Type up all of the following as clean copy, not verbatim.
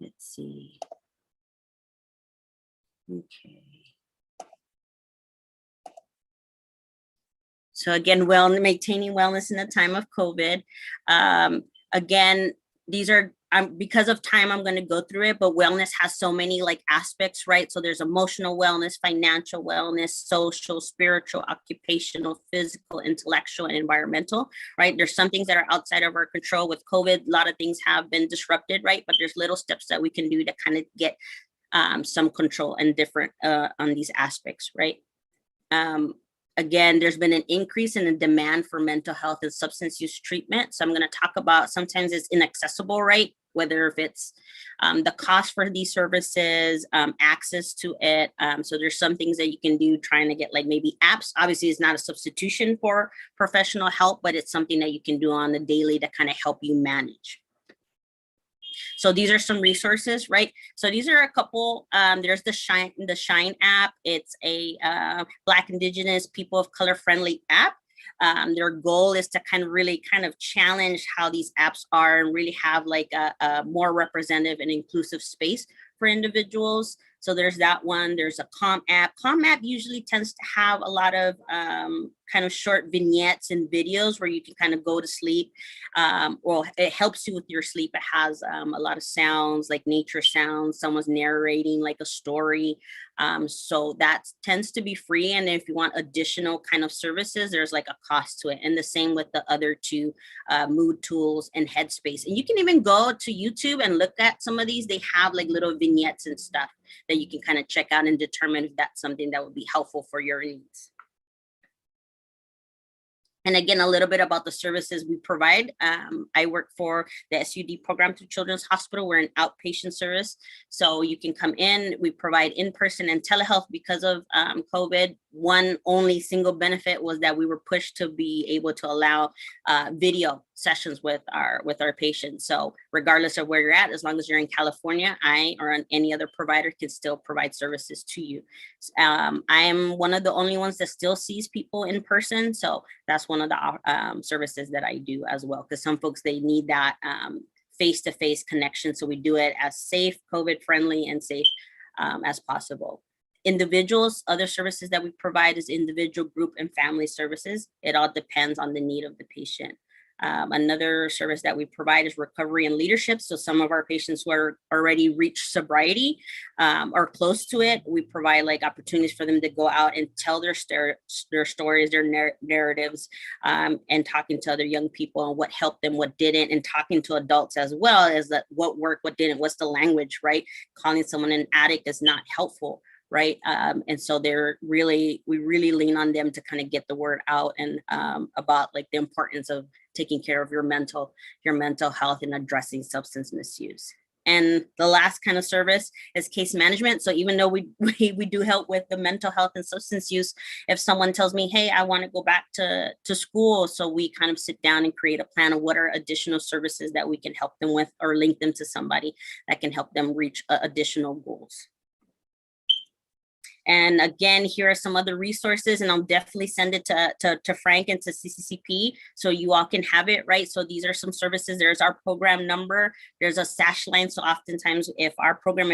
Let's see. Okay. So again, maintaining wellness in the time of COVID. Again, these are, because of time, I'm going to go through it, but wellness has so many like aspects, right? So there's emotional wellness, financial wellness, social, spiritual, occupational, physical, intellectual, and environmental, right? There's some things that are outside of our control. With COVID, a lot of things have been disrupted, right? But there's little steps that we can do to kind of get some control and different on these aspects, right? Again, there's been an increase in the demand for mental health and substance use treatment. So I'm going to talk about sometimes it's inaccessible, right? Whether if it's the cost for these services, access to it. So there's some things that you can do trying to get like maybe apps. Obviously, it's not a substitution for professional help, but it's something that you can do on the daily to kind of help you manage. So these are some resources, right? So these are a couple. There's the Shine app. It's a Black, Indigenous, people of color friendly app. Their goal is to really challenge how these apps are and really have like a more representative and inclusive space for individuals. So there's that one. There's a Calm app. Calm app usually tends to have a lot of kind of short vignettes and videos where you can kind of go to sleep. Well, it helps you with your sleep. It has a lot of sounds, like nature sounds. Someone's narrating like a story. So that tends to be free. And if you want additional kind of services, there's like a cost to it. And the same with the other two, Mood Tools and Headspace. And you can even go to YouTube and look at some of these. They have like little vignettes and stuff that you can kind of check out and determine if that's something that would be helpful for your needs. And again, a little bit about the services we provide. I work for the SUD program through Children's Hospital. We're an outpatient service. So you can come in, we provide in-person and telehealth. Because of COVID, one only single benefit was that we were pushed to be able to allow video sessions with our patients. So regardless of where you're at, as long as you're in California, I or any other provider can still provide services to you. I am one of the only ones that still sees people in person. So that's one of the services that I do as well, because some folks, they need that face-to-face connection. So we do it as safe, COVID friendly, and safe as possible. Individuals, other services that we provide is individual, group, and family services. It all depends on the need of the patient. Another service that we provide is recovery and leadership. So some of our patients who are already reached sobriety or close to it, we provide like opportunities for them to go out and tell their stories, their narratives, and talking to other young people and what helped them, what didn't, and talking to adults as well as that what worked, what didn't, what's the language, right? Calling someone an addict is not helpful. Right. And so we really lean on them to kind of get the word out and about like the importance of taking care of your mental health and addressing substance misuse. And the last kind of service is case management. So even though we do help with the mental health and substance use, if someone tells me, hey, I want to go back to school, so we kind of sit down and create a plan of what are additional services that we can help them with or link them to somebody that can help them reach additional goals. And again, here are some other resources, and I'll definitely send it to Frank and to CCCP so you all can have it, right? So these are some services. There's our program number. There's a SASH line. So oftentimes if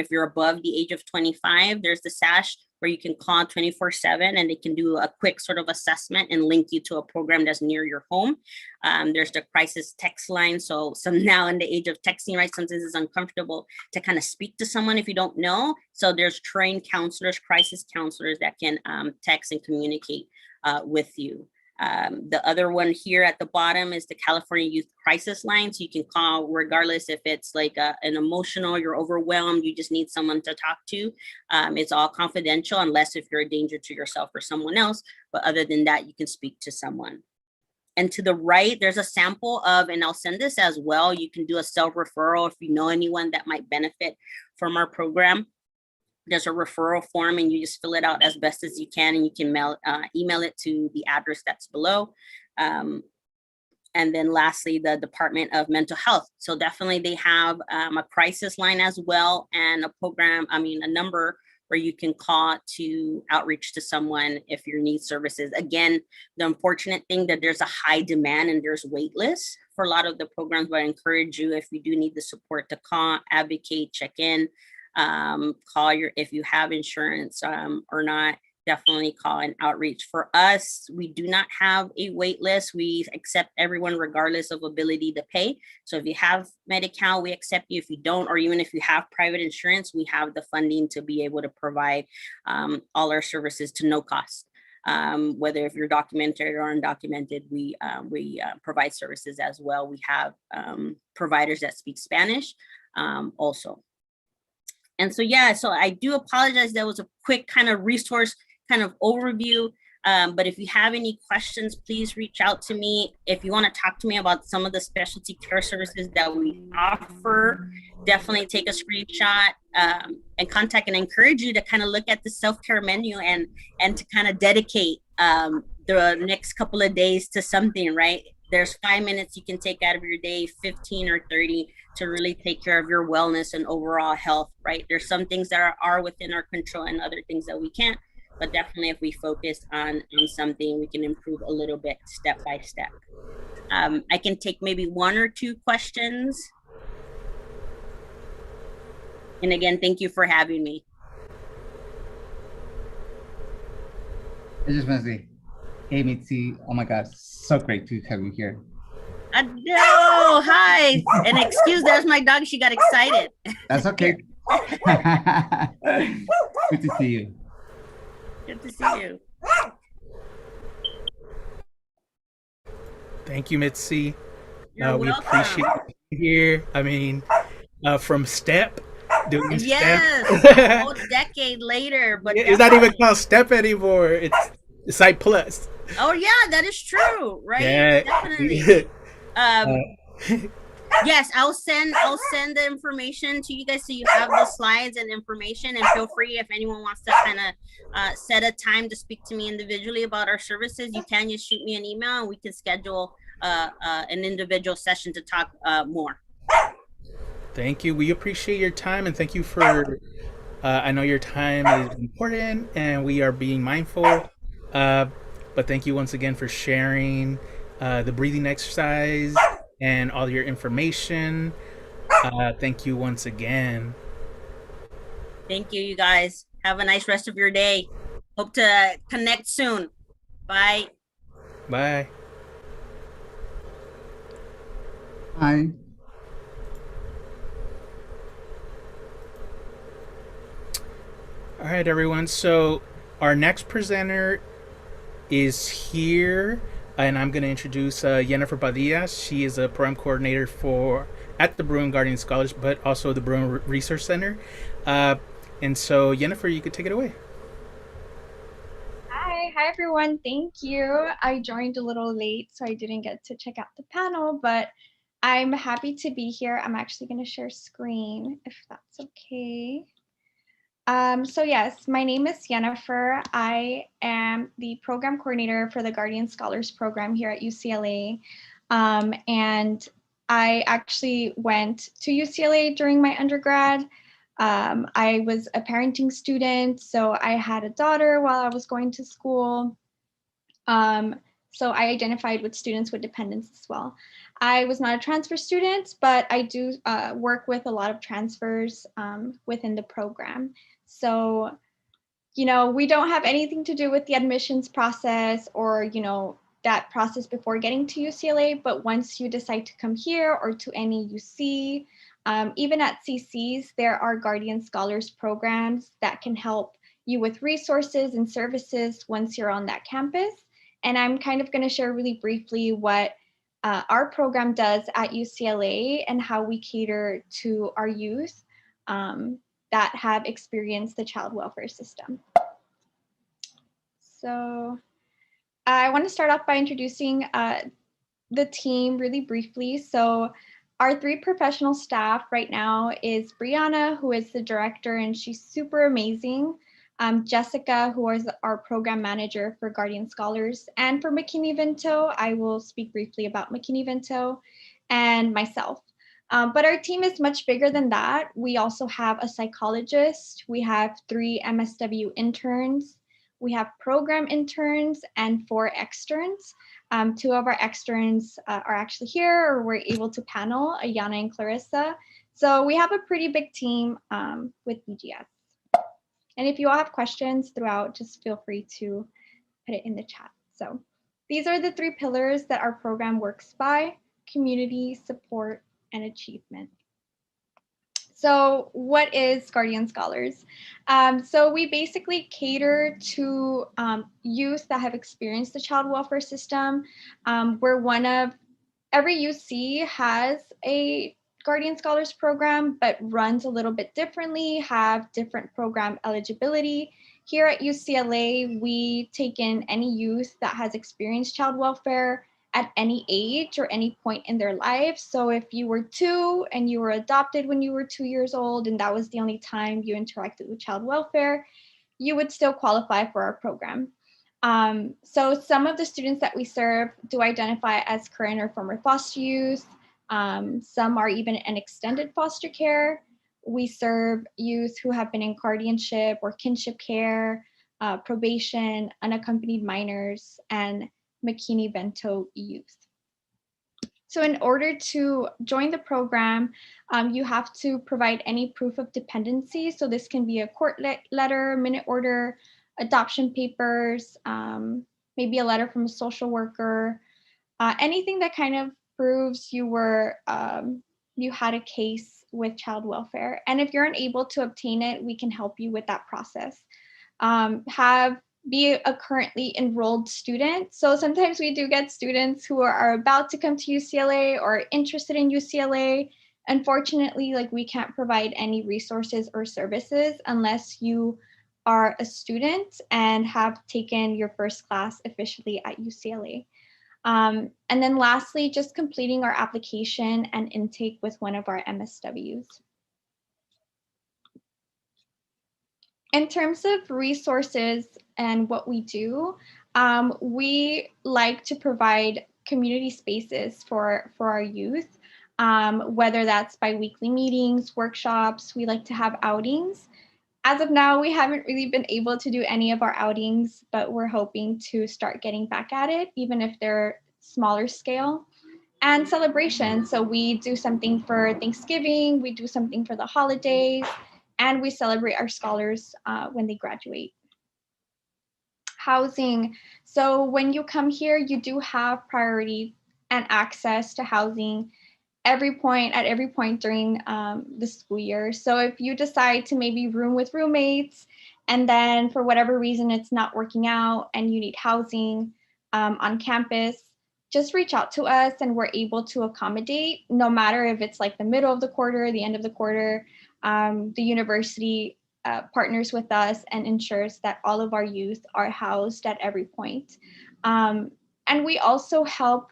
you're above the age of 25, there's the SASH where you can call 24/7 and they can do a quick sort of assessment and link you to a program that's near your home. There's the crisis text line. So now in the age of texting, right, sometimes it's uncomfortable to kind of speak to someone if you don't know. So there's trained counselors, crisis counselors that can text and communicate with you. The other one here at the bottom is the California Youth Crisis Line. So you can call regardless if it's like an emotional, you're overwhelmed, you just need someone to talk to. It's all confidential unless if you're a danger to yourself or someone else. But other than that, you can speak to someone. And to the right, there's a sample of, and I'll send this as well, you can do a self-referral if you know anyone that might benefit from our program. There's a referral form and you just fill it out as best as you can, and you can email it to the address that's below. And then lastly, the Department of Mental Health. So definitely they have a crisis line as well, and a number where you can call to outreach to someone if you need services. Again, the unfortunate thing that there's a high demand and there's wait lists for a lot of the programs, but I encourage you, if you do need the support, to call, advocate, check in, call if you have insurance or not. Definitely call and outreach. For us, we do not have a wait list. We accept everyone regardless of ability to pay. So if you have Medi-Cal, we accept you. If you don't, or even if you have private insurance, we have the funding to be able to provide all our services to no cost. Whether if you're documented or undocumented, we provide services as well. We have providers that speak Spanish also. And so, yeah, so I do apologize. That was a quick kind of resource kind of overview. But if you have any questions, please reach out to me. If you want to talk to me about some of the specialty care services that we offer, definitely take a screenshot and contact, and encourage you to kind of look at the self-care menu and to kind of dedicate the next couple of days to something, right? There's 5 minutes you can take out of your day, 15 or 30, to really take care of your wellness and overall health, right? There's some things that are within our control and other things that we can't. But definitely if we focus on something, we can improve a little bit step by step. I can take maybe 1 or 2 questions. And again, thank you for having me. I just want to say, hey, Mitzi, oh my God, so great to have you here. No, hi. And excuse, there's my dog. She got excited. That's okay. Good to see you. Good to see you. Thank you, Mitzi. We appreciate you here. I mean, from STEP, doing yes, STEP. a whole decade later, but it's not even called STEP anymore. It's Site Plus. Oh yeah, that is true, right? Yeah. Definitely. Yes, I'll send the information to you guys so you have the slides and information, and feel free if anyone wants to kind of set a time to speak to me individually about our services. You can just shoot me an email and we can schedule an individual session to talk more. Thank you. We appreciate your time, and thank you for I know your time is important and we are being mindful, but thank you once again for sharing the breathing exercise and all your information. Thank you once again. Thank you, you guys. Have a nice rest of your day. Hope to connect soon. Bye. Bye. Bye. All right, everyone. So our next presenter is here, and I'm going to introduce Jennifer Padilla. She is a program coordinator at the Bruin Guardian Scholars, but also the Bruin Research Center. And so, Jennifer, you could take it away. Hi everyone. Thank you. I joined a little late, so I didn't get to check out the panel, but I'm happy to be here. I'm actually going to share screen if that's okay. So yes, my name is Jennifer. I am the program coordinator for the Guardian Scholars program here at UCLA. And I actually went to UCLA during my undergrad. I was a parenting student, so I had a daughter while I was going to school. So I identified with students with dependents as well. I was not a transfer student, but I do work with a lot of transfers within the program. So, you know, we don't have anything to do with the admissions process or, you know, that process before getting to UCLA. But once you decide to come here or to any UC, even at CCs, there are Guardian Scholars programs that can help you with resources and services once you're on that campus. And I'm kind of going to share really briefly what our program does at UCLA and how we cater to our youth that have experienced the child welfare system. So I want to start off by introducing the team really briefly. So our 3 professional staff right now is Brianna, who is the director, and she's super amazing. Jessica, who is our program manager for Guardian Scholars, and for McKinney-Vento, I will speak briefly about McKinney-Vento, and myself. But our team is much bigger than that. We also have a psychologist. We have 3 MSW interns. We have program interns and 4 externs. Two of our externs are actually here, or we're able to panel, Ayana and Clarissa. So we have a pretty big team with BGS. And if you all have questions throughout, just feel free to put it in the chat. So these are the 3 pillars that our program works by: community, support, and achievement. So what is Guardian Scholars? So we basically cater to youth that have experienced the child welfare system. Every UC has a Guardian Scholars program, but runs a little bit differently, have different program eligibility. Here at UCLA, we take in any youth that has experienced child welfare at any age or any point in their life. So if you were 2 and you were adopted when you were 2 years old, and that was the only time you interacted with child welfare, you would still qualify for our program. So some of the students that we serve do identify as current or former foster youth. Some are even in extended foster care. We serve youth who have been in guardianship or kinship care, probation, unaccompanied minors, and McKinney-Vento youth. So in order to join the program, you have to provide any proof of dependency. So this can be a court letter, minute order, adoption papers, maybe a letter from a social worker, anything that kind of proves you had a case with child welfare. And if you're unable to obtain it, we can help you with that process. Be a currently enrolled student. So sometimes we do get students who are about to come to UCLA or interested in UCLA. Unfortunately, we can't provide any resources or services unless you are a student and have taken your first class officially at UCLA. And then lastly, just completing our application and intake with one of our MSWs. In terms of resources and what we do, we like to provide community spaces for our youth, whether that's by weekly meetings, workshops. We like to have outings. As of now, we haven't really been able to do any of our outings, but we're hoping to start getting back at it, even if they're smaller scale. And celebrations. So we do something for Thanksgiving, we do something for the holidays, and we celebrate our scholars when they graduate. Housing. So when you come here, you do have priority and access to housing at every point during the school year. So if you decide to maybe room with roommates, and then for whatever reason it's not working out and you need housing on campus, just reach out to us and we're able to accommodate, no matter if it's the middle of the quarter, the end of the quarter. The university partners with us and ensures that all of our youth are housed at every point. And we also help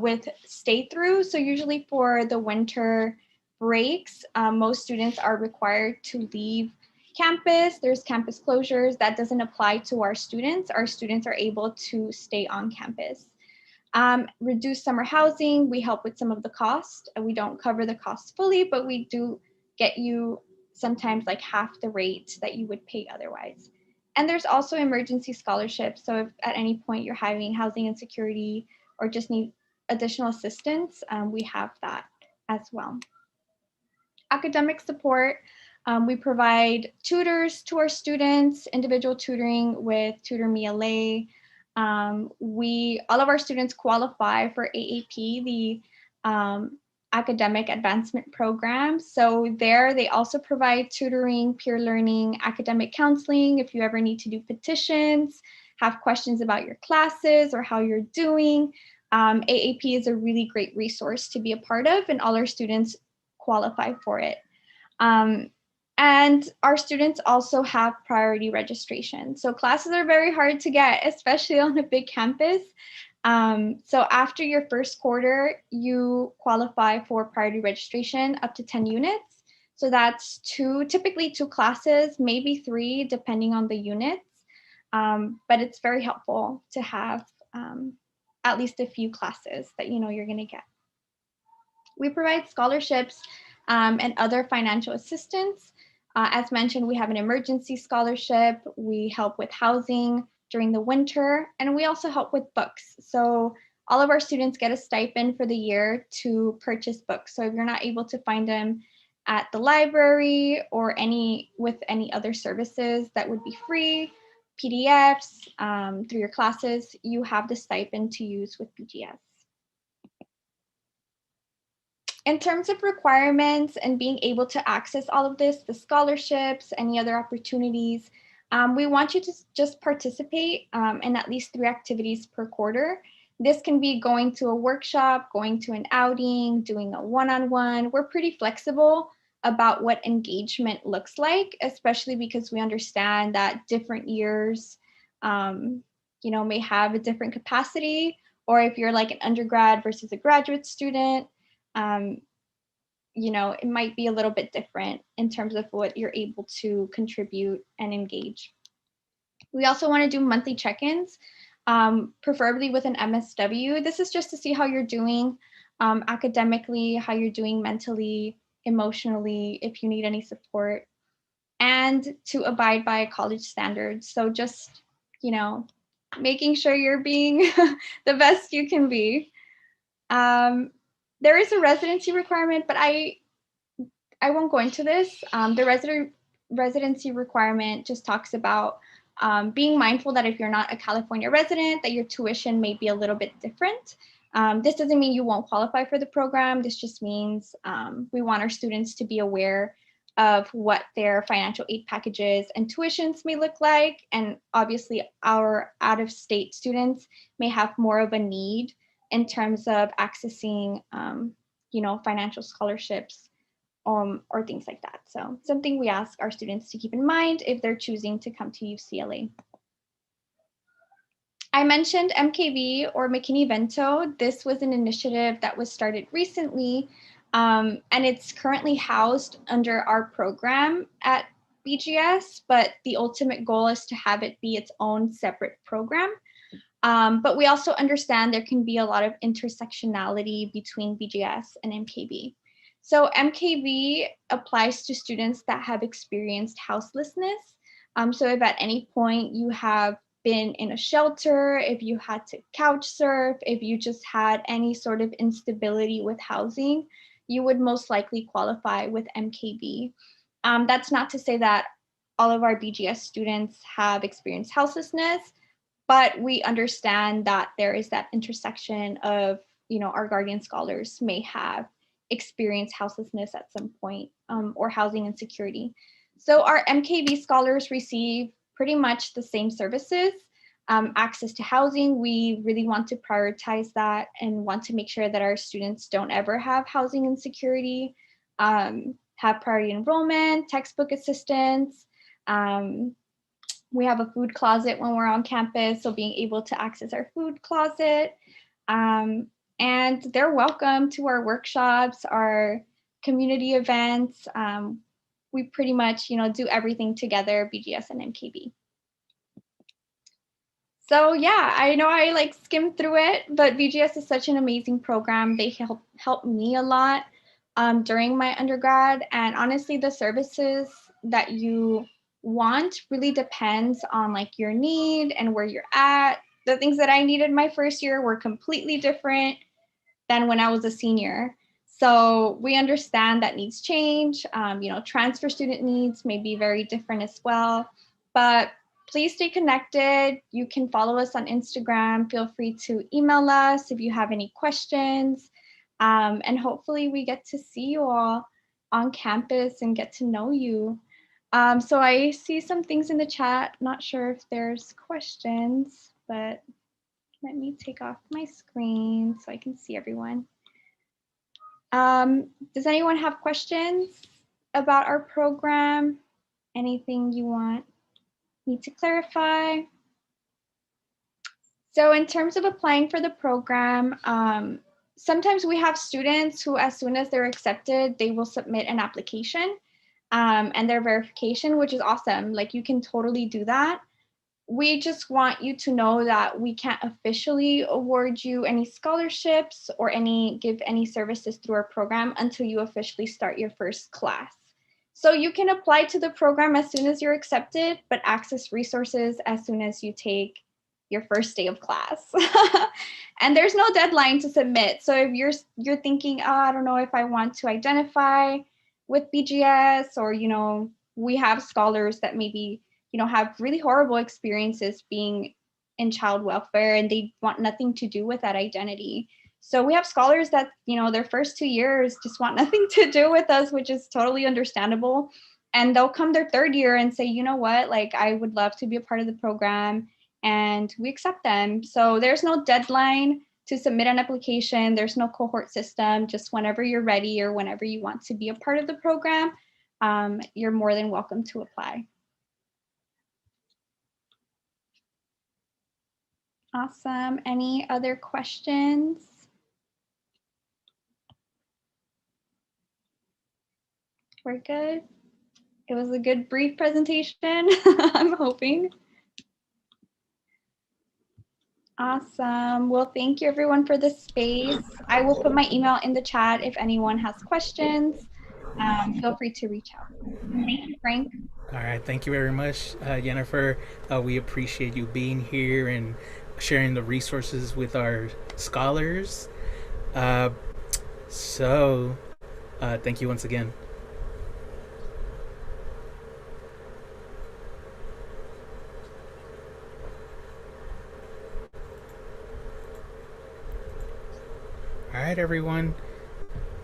with stay through. So usually for the winter breaks, most students are required to leave campus. There's campus closures. That doesn't apply to our students. Our students are able to stay on campus. Reduce summer housing. We help with some of the cost. We don't cover the cost fully, but we do get you sometimes half the rate that you would pay otherwise. And there's also emergency scholarships. So if at any point you're having housing insecurity or just need additional assistance, we have that as well. Academic support. We provide tutors to our students, individual tutoring with Tutor Me LA. All of our students qualify for AAP, the Academic Advancement Program. So there they also provide tutoring, peer learning, academic counseling. If you ever need to do petitions, have questions about your classes or how you're doing, AAP is a really great resource to be a part of, and all our students qualify for it. And our students also have priority registration. So classes are very hard to get, especially on a big campus. So after your first quarter, you qualify for priority registration up to 10 units. So that's typically two classes, maybe 3, depending on the units. But it's very helpful to have at least a few classes that you're going to get. We provide scholarships and other financial assistance. As mentioned, we have an emergency scholarship. We help with housing, during the winter. And we also help with books. So all of our students get a stipend for the year to purchase books. So if you're not able to find them at the library or with any other services that would be free, PDFs through your classes, you have the stipend to use with BGS. In terms of requirements and being able to access all of this, the scholarships, any other opportunities, we want you to just participate in at least 3 activities per quarter. This can be going to a workshop, going to an outing, doing a one-on-one. We're pretty flexible about what engagement looks like, especially because we understand that different years, may have a different capacity, or if you're like an undergrad versus a graduate student, it might be a little bit different in terms of what you're able to contribute and engage. We also want to do monthly check-ins, preferably with an MSW. This is just to see how you're doing academically, how you're doing mentally, emotionally, if you need any support, and to abide by college standards. So just, making sure you're being the best you can be. There is a residency requirement, but I won't go into this. The residency requirement just talks about being mindful that if you're not a California resident, that your tuition may be a little bit different. This doesn't mean you won't qualify for the program. This just means we want our students to be aware of what their financial aid packages and tuitions may look like. And obviously our out-of-state students may have more of a need in terms of accessing, financial scholarships or things like that. So something we ask our students to keep in mind if they're choosing to come to UCLA. I mentioned MKV or McKinney-Vento. This was an initiative that was started recently, and it's currently housed under our program at BGS, but the ultimate goal is to have it be its own separate program. But we also understand there can be a lot of intersectionality between BGS and MKV. So MKV applies to students that have experienced houselessness. So if at any point you have been in a shelter, if you had to couch surf, if you just had any sort of instability with housing, you would most likely qualify with MKV. That's not to say that all of our BGS students have experienced houselessness, but we understand that there is that intersection of, our guardian scholars may have experienced houselessness at some point or housing insecurity. So our MKV scholars receive pretty much the same services, access to housing. We really want to prioritize that and want to make sure that our students don't ever have housing insecurity, have priority enrollment, textbook assistance. We have a food closet when we're on campus, so being able to access our food closet. And they're welcome to our workshops, our community events. We pretty much, do everything together, BGS and MKV. So yeah, I know I skimmed through it, but BGS is such an amazing program. They help me a lot during my undergrad. And honestly, the services that you want really depends on your need and where you're at. The things that I needed my first year were completely different than when I was a senior. So we understand that needs change. Transfer student needs may be very different as well, but please stay connected. You can follow us on Instagram. Feel free to email us if you have any questions. And hopefully we get to see you all on campus and get to know you. So I see some things in the chat. Not sure if there's questions, but let me take off my screen so I can see everyone. Does anyone have questions about our program? Anything you want me to clarify? So in terms of applying for the program, sometimes we have students who, as soon as they're accepted, they will submit an application and their verification, which is awesome. You can totally do that. We just want you to know that we can't officially award you any scholarships or give any services through our program until you officially start your first class. So you can apply to the program as soon as you're accepted, but access resources as soon as you take your first day of class. And there's no deadline to submit. So if you're thinking, oh, I don't know if I want to identify with BGS, or we have scholars that maybe have really horrible experiences being in child welfare and they want nothing to do with that identity. So we have scholars that, their first 2 years just want nothing to do with us, which is totally understandable. And they'll come their third year and say, you know what, like, I would love to be a part of the program, and we accept them. So there's no deadline to submit an application. There's no cohort system. Just whenever you're ready or whenever you want to be a part of the program, you're more than welcome to apply. Awesome. Any other questions? We're good. It was a good brief presentation, I'm hoping. Awesome. Well, thank you everyone for the space. I will put my email in the chat if anyone has questions. Feel free to reach out. Thank you, Frank. All right, thank you very much, Jennifer. We appreciate you being here and sharing the resources with our scholars. Thank you once again. All right, everyone.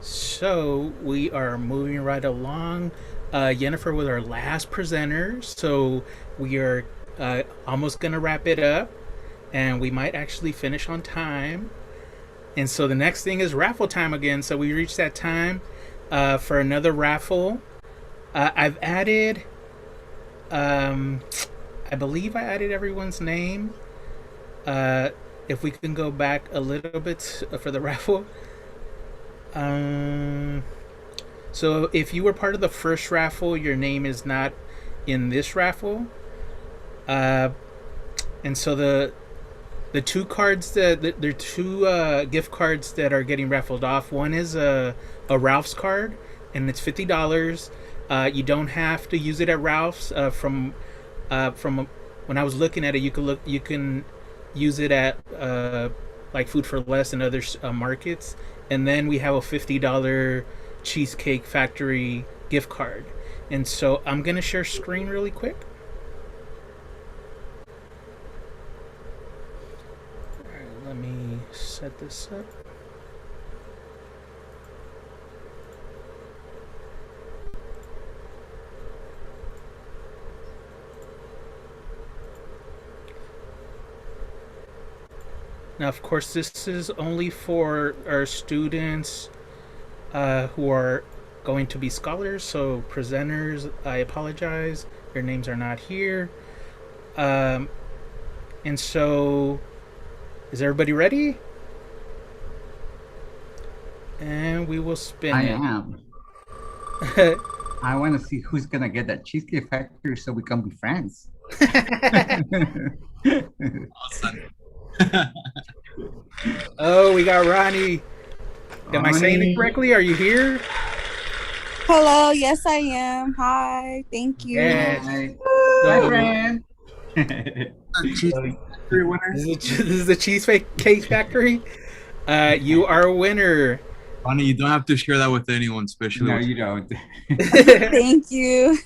So we are moving right along. Jennifer was our last presenter, so we are almost gonna wrap it up, and we might actually finish on time. And so the next thing is raffle time again. So we reached that time for another raffle. I've added, I believe I added everyone's name. If we can go back a little bit for the raffle. So if you were part of the first raffle, your name is not in this raffle. And so the two cards there are two gift cards that are getting raffled off. One is a Ralph's card, and it's $50. You don't have to use it at Ralph's. From when I was looking at it, you can use it at like Food for Less and other markets. And then we have a $50 Cheesecake Factory gift card. And so I'm gonna share screen really quick. All right, let me set this up. Now, of course, this is only for our students who are going to be scholars. So presenters, I apologize. Your names are not here. And so, is everybody ready? And we will spin I it. am. I want to see who's going to get that Cheesecake Factory so we can be friends. Awesome. Oh, we got Ronnie. Am I saying it correctly? Are you here? Hello, yes I am. Hi, thank you. Yes. Hi, So, friend. Cheesecake winner. this is the Cheesecake Factory. You are a winner. Bonnie, you don't have to share that with anyone, especially No, with you don't. Thank you.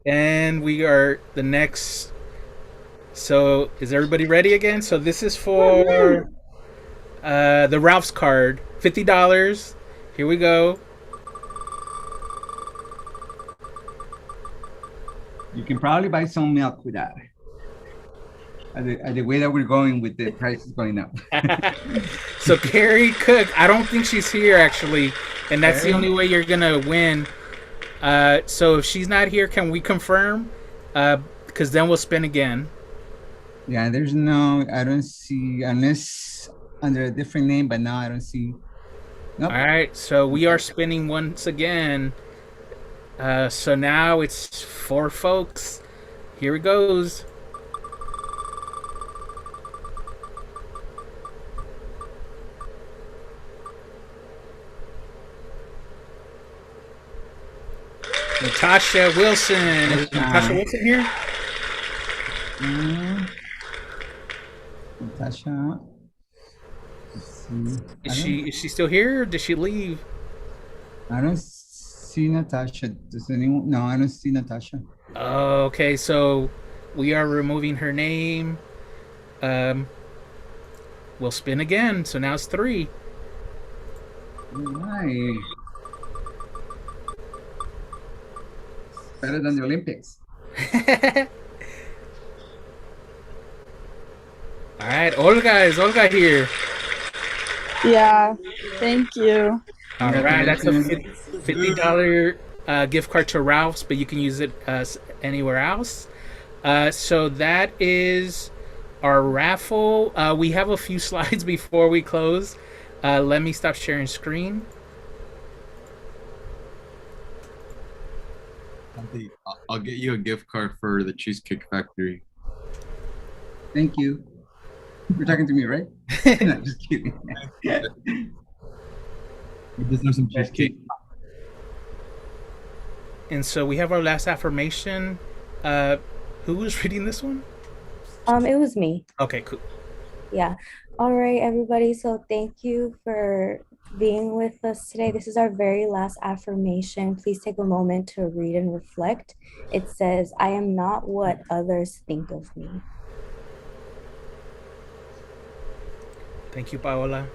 And we are the next. So is everybody ready again? So this is for the Ralph's card, $50. Here we go. You can probably buy some milk with that. At the way that we're going with the prices going up. So Carrie Cook, I don't think she's here actually, and that's the only way you're gonna win. So if she's not here, can we confirm? Because then we'll spin again. Yeah, there's no, I don't see, unless under a different name, but now I don't see. Nope. All right, so we are spinning once again. So now it's 4 folks. Here it goes. Natasha Wilson. Is Natasha Wilson here? Natasha. Let's see. Is she still here or did she leave? I don't see Natasha. Does anyone? No, I don't see Natasha. Oh, okay, so we are removing her name. We'll spin again. So now it's 3. Right. Better than the Olympics. All right, Olga, is Olga here? Yeah, thank you. All right, that's a $50 gift card to Ralph's, but you can use it anywhere else. So that is our raffle. We have a few slides before we close. Let me stop sharing screen. I'll get you a gift card for the Cheesecake Factory. Thank you. You're talking to me, right? No, just kidding. We just have some cheesecake. And so we have our last affirmation. Who was reading this one? It was me. Okay, cool. Yeah. All right, everybody. So thank you for being with us today. This is our very last affirmation. Please take a moment to read and reflect. It says, I am not what others think of me. Thank you, Paola.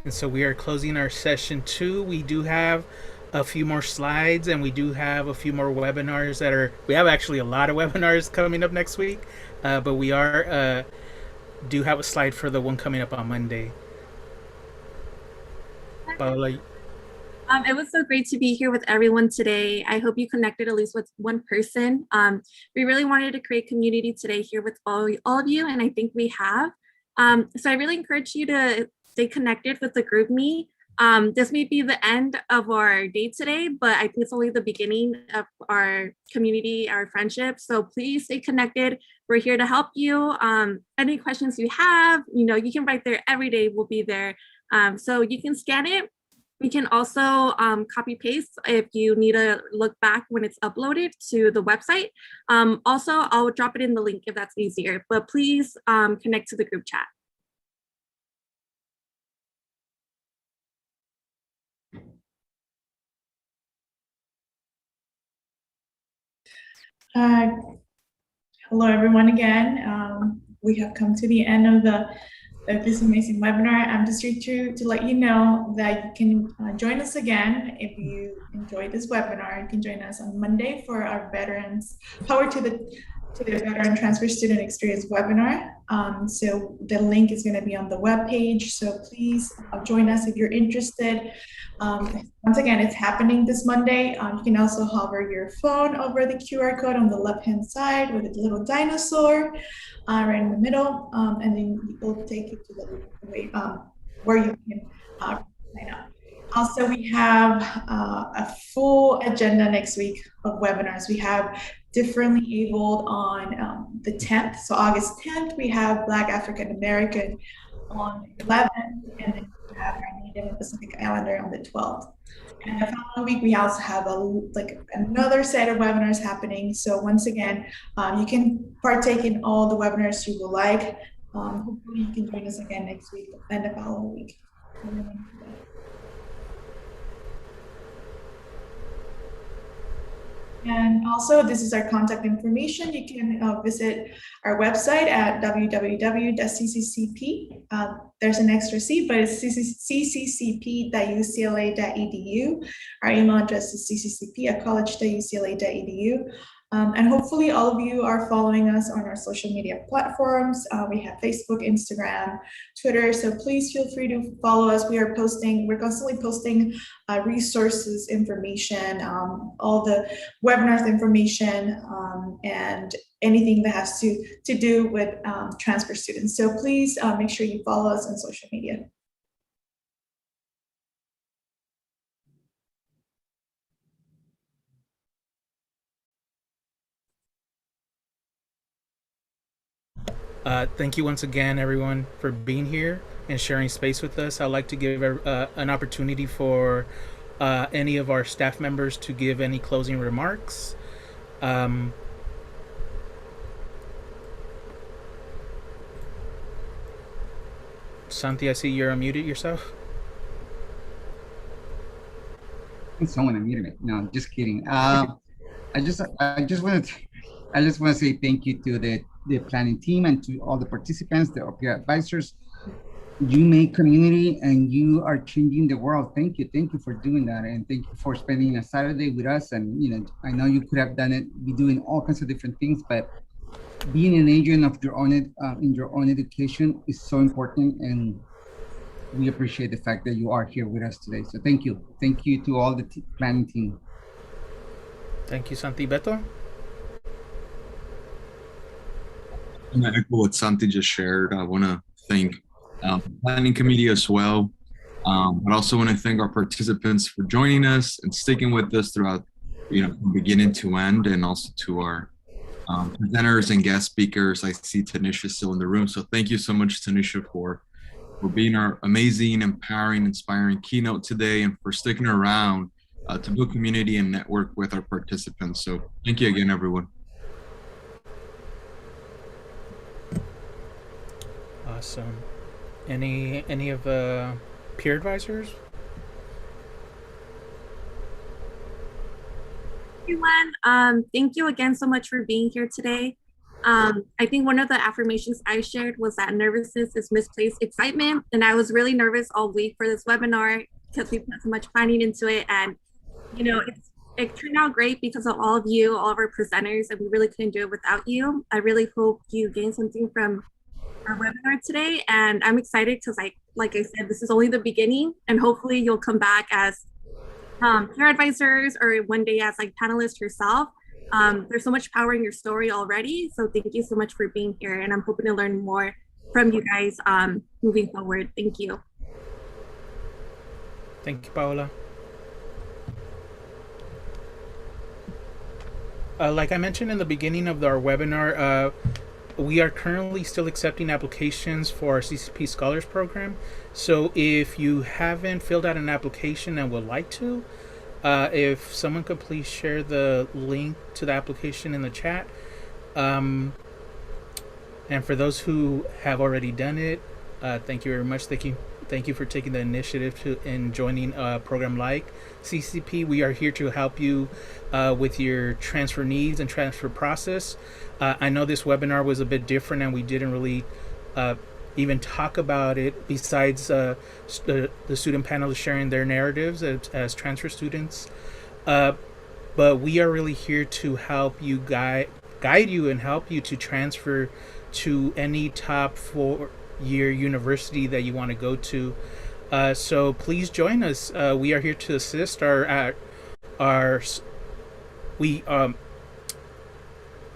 And so we are closing our session 2. We do have a few more slides and we do have a few more webinars we have actually a lot of webinars coming up next week, but we do have a slide for the one coming up on Monday. Paola. It was so great to be here with everyone today. I hope you connected at least with one person. We really wanted to create community today here with all of you, and I think we have. So I really encourage you to stay connected with the GroupMe. This may be the end of our day today, but I think it's only the beginning of our community, our friendship. So please stay connected. We're here to help you. Any questions you have, you can write there every day. We'll be there. So you can scan it. We can also copy paste if you need to look back when it's uploaded to the website. Also, I'll drop it in the link if that's easier, but please connect to the group chat. Hello, everyone again. We have come to the end of this amazing webinar. I'm just here to let you know that you can join us again if you enjoyed this webinar. You can join us on Monday for our Veterans Power to the Veteran Transfer Student Experience webinar. So the link is going to be on the webpage. So please join us if you're interested. Once again, it's happening this Monday. You can also hover your phone over the QR code on the left-hand side with a little dinosaur right in the middle, and then it will take you to the way where you can sign up. Also, we have a full agenda next week of webinars. We have Differently Abled on the 10th. So August 10th, we have Black African American on 11th, and then we have our Native and Pacific Islander on the 12th. And the following week, we also have another set of webinars happening. So once again, you can partake in all the webinars you would like. Hopefully you can join us again next week and the following week. And also, this is our contact information. You can visit our website at www.cccp. There's an extra C, but it's cccp.ucla.edu. Our email address is cccp@college.ucla.edu. And hopefully all of you are following us on our social media platforms. We have Facebook, Instagram, Twitter. So please feel free to follow us. We're constantly posting resources, information, all the webinars information, and anything that has to do with transfer students. So please make sure you follow us on social media. Thank you once again, everyone, for being here and sharing space with us. I'd like to give an opportunity for any of our staff members to give any closing remarks. Santi, I see you're unmuted yourself. Someone unmuted me. No, just kidding. I just want to say thank you to the planning team and to all the participants, the peer advisors. You make community and you are changing the world. Thank you for doing that, and thank you for spending a Saturday with us. And I know you could have done it, be doing all kinds of different things, but being an agent of your own in your own education is so important, and we appreciate the fact that you are here with us today. So thank you to all the planning team. Thank you, Santi. Beto? I'm gonna echo what Santi just shared. I want to thank the planning committee as well. But also want to thank our participants for joining us and sticking with us throughout, from beginning to end, and also to our presenters and guest speakers. I see Tanisha still in the room, so thank you so much, Tanisha, for being our amazing, empowering, inspiring keynote today, and for sticking around to build community and network with our participants. So thank you again, everyone. Awesome. Any of the peer advisors? Everyone, thank you again so much for being here today. I think one of the affirmations I shared was that nervousness is misplaced excitement, and I was really nervous all week for this webinar because we put so much planning into it, and it turned out great because of all of you, all of our presenters, and we really couldn't do it without you. I really hope you gained something from our webinar today, and I'm excited because like I said, this is only the beginning, and hopefully you'll come back as peer advisors or one day as panelists yourself. There's so much power in your story already, so thank you so much for being here, and I'm hoping to learn more from you guys moving forward. Thank you. Thank you, Paola. Like I mentioned in the beginning of our webinar, we are currently still accepting applications for our CCP Scholars Program. So if you haven't filled out an application and would like to, if someone could please share the link to the application in the chat. And for those who have already done it, thank you very much. Thank you for taking the initiative in joining a program like CCP. We are here to help you with your transfer needs and transfer process. I know this webinar was a bit different, and we didn't really even talk about it besides the student panelists sharing their narratives as transfer students. But we are really here to help you guide you and help you to transfer to any top 4-year university that you want to go to. So please join us. We are here to assist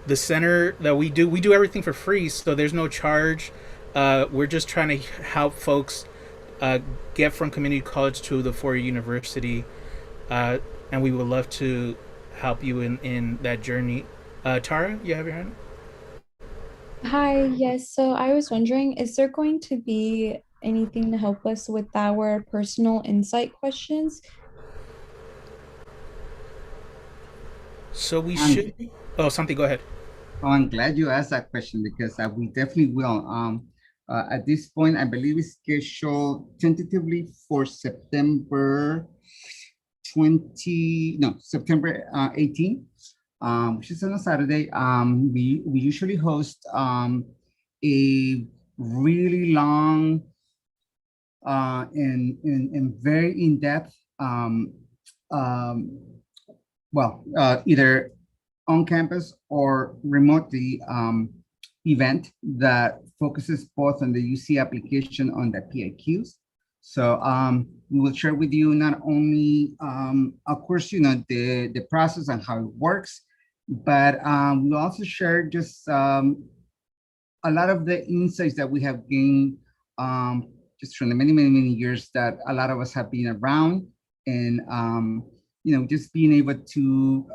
the center that we do everything for free, so there's no charge. We're just trying to help folks get from community college to the 4-year university, and we would love to help you in that journey. Tara, you have your hand? Hi, yes. So I was wondering, is there going to be anything to help us with our personal insight questions? So we should. Oh, something. Go ahead. Oh, I'm glad you asked that question because we definitely will. At this point, I believe it's scheduled tentatively for September 18th, which is on a Saturday. We usually host a really long and very in-depth, either on campus or remotely event that focuses both on the UC application on the PIQs. So we will share with you not only, of course, the process and how it works, but we'll also share just a lot of the insights that we have gained just from the many years that a lot of us have been around, and just being able to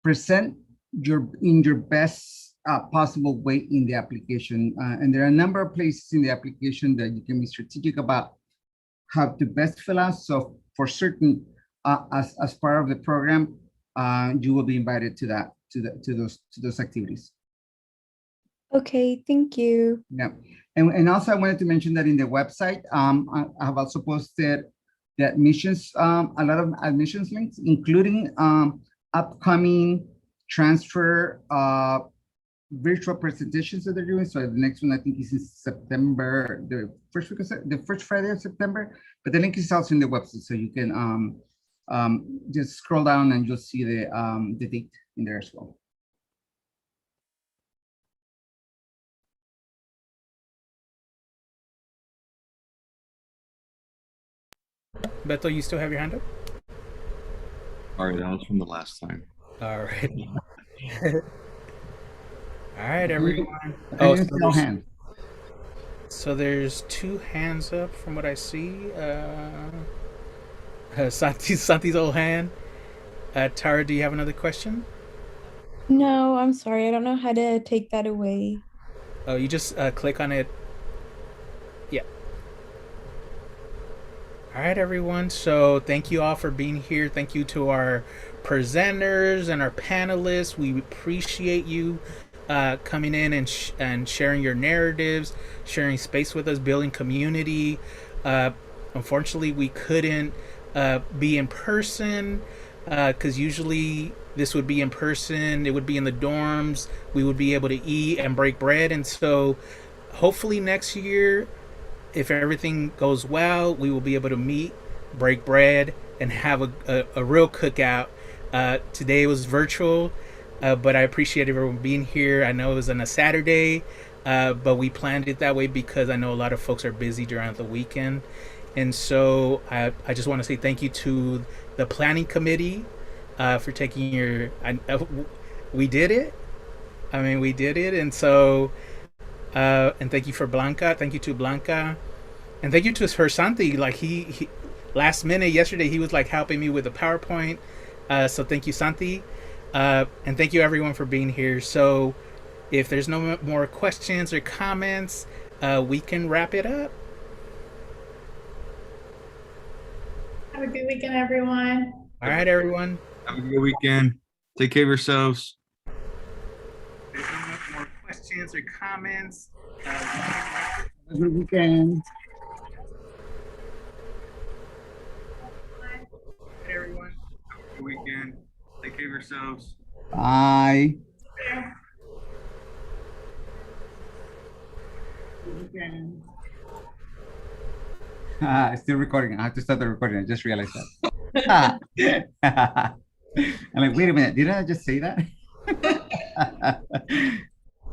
present in your best possible way in the application. And there are a number of places in the application that you can be strategic about have to best fill out. So for certain, as part of the program, you will be invited to those activities. Okay, thank you. Yeah, and also I wanted to mention that in the website, I have also posted the admissions, a lot of admissions links, including upcoming transfer virtual presentations that they're doing. So the next one I think is in September, the first Friday of September. But the link is also in the website, so you can just scroll down and you'll see the date in there as well. Beto, you still have your hand up? Sorry, that was from the last time. All right. All right, everyone. So there's 2 hands up from what I see. Santi's old hand. Tara, do you have another question? No, I'm sorry. I don't know how to take that away. Oh, you just click on it. Yeah. All right, everyone. So thank you all for being here. Thank you to our presenters and our panelists. We appreciate you coming in and sharing your narratives, sharing space with us, building community. Unfortunately, we couldn't be in person because usually this would be in person. It would be in the dorms. We would be able to eat and break bread. And so hopefully next year, if everything goes well, we will be able to meet, break bread, and have a real cookout. Today was virtual, but I appreciate everyone being here. I know it was on a Saturday, but we planned it that way because I know a lot of folks are busy during the weekend. And so I just want to say thank you to the planning committee for taking your... we did it. I mean, we did it. And so... and thank you for Blanca. Thank you to Blanca. And thank you to her Santi. Like he last minute yesterday, he was like helping me with the PowerPoint. So thank you, Santi. And thank you everyone for being here. So if there's no more questions or comments, we can wrap it up. Have a good weekend, everyone. All right, everyone. Have a good weekend. Take care of yourselves. If there's no more questions or comments, Have a good weekend. everyone. Have a good weekend. Take care of yourselves. Bye. Still recording. I have to start the recording. I just realized that. I'm like, wait a minute. Did I just say that?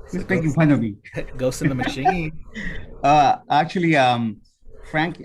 Who's making fun of me? Ghost in the machine. Actually, Frank,